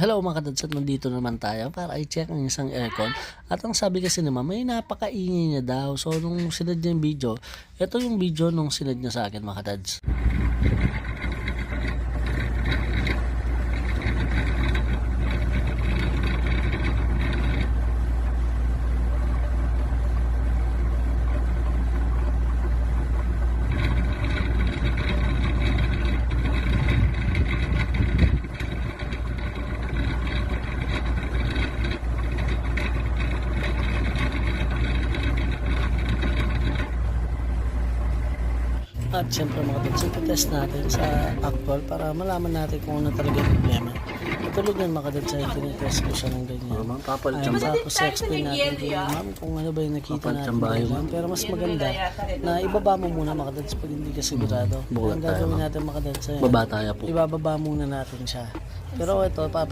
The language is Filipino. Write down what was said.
Hello mga kadads, at nandito naman tayo para i-check ang isang aircon. At ang sabi kasi naman, may napakaingay niya daw. So nung sinad niya yung video, ito yung video nung sinad niya sa akin mga kadads. At syempre mga kadads, test natin sa actual para malaman natin kung ano talaga yung problema. Katulad yan mga kadads, ay tinitest ko siya ng ganyan. Tapos explain natin kung ano ba yung nakita natin ganyan. Pero mas maganda na ibaba mo muna mga kadads pag hindi ka sigurado. Ang gagawin natin mga kadads ay ibababa muna natin siya. Pero ito,